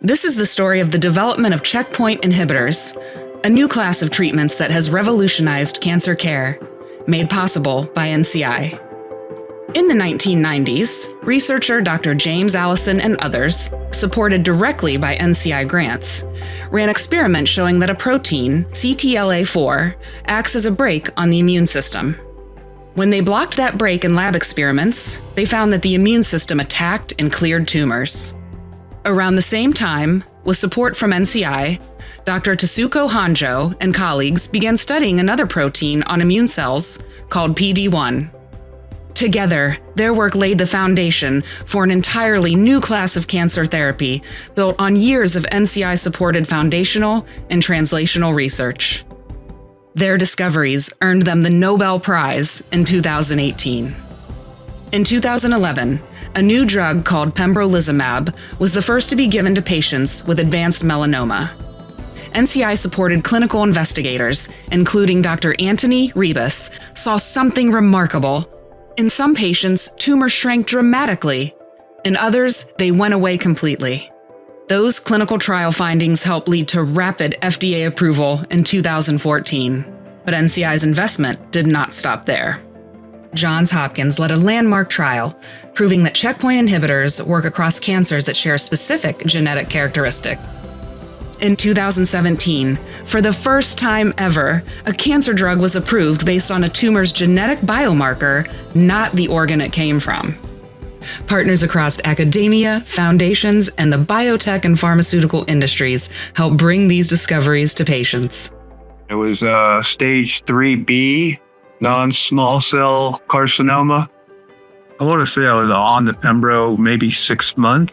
This is the story of the development of checkpoint inhibitors, a new class of treatments that has revolutionized cancer care, made possible by NCI. In the 1990s, researcher Dr. James Allison and others, supported directly by NCI grants, ran experiments showing that a protein, CTLA4, acts as a brake on the immune system. When they blocked that brake in lab experiments, they found that the immune system attacked and cleared tumors. Around the same time, with support from NCI, Dr. Tasuko Honjo and colleagues began studying another protein on immune cells called PD-1. Together, their work laid the foundation for an entirely new class of cancer therapy built on years of NCI-supported foundational and translational research. Their discoveries earned them the Nobel Prize in 2018. In 2011, a new drug called pembrolizumab was the first to be given to patients with advanced melanoma. NCI-supported clinical investigators, including Dr. Anthony Rebus, saw something remarkable. In some patients, tumors shrank dramatically. In others, they went away completely. Those clinical trial findings helped lead to rapid FDA approval in 2014. But NCI's investment did not stop there. Johns Hopkins led a landmark trial, proving that checkpoint inhibitors work across cancers that share a specific genetic characteristic. In 2017, for the first time ever, a cancer drug was approved based on a tumor's genetic biomarker, not the organ it came from. Partners across academia, foundations, and the biotech and pharmaceutical industries helped bring these discoveries to patients. It was stage 3B, non-small cell carcinoma. I want to say I was on the pembro maybe 6 months.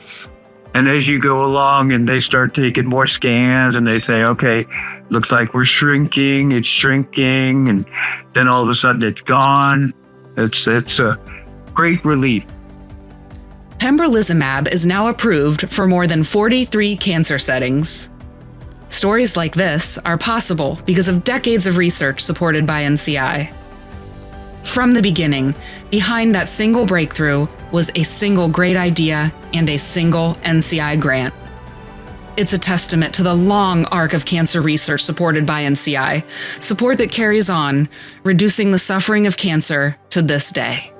And as you go along and they start taking more scans and they say, okay, looks like we're shrinking, it's shrinking, and then all of a sudden it's gone. It's a great relief. Pembrolizumab is now approved for more than 43 cancer settings. Stories like this are possible because of decades of research supported by NCI. From the beginning, behind that single breakthrough was a single great idea and a single NCI grant. It's a testament to the long arc of cancer research supported by NCI, support that carries on, reducing the suffering of cancer to this day.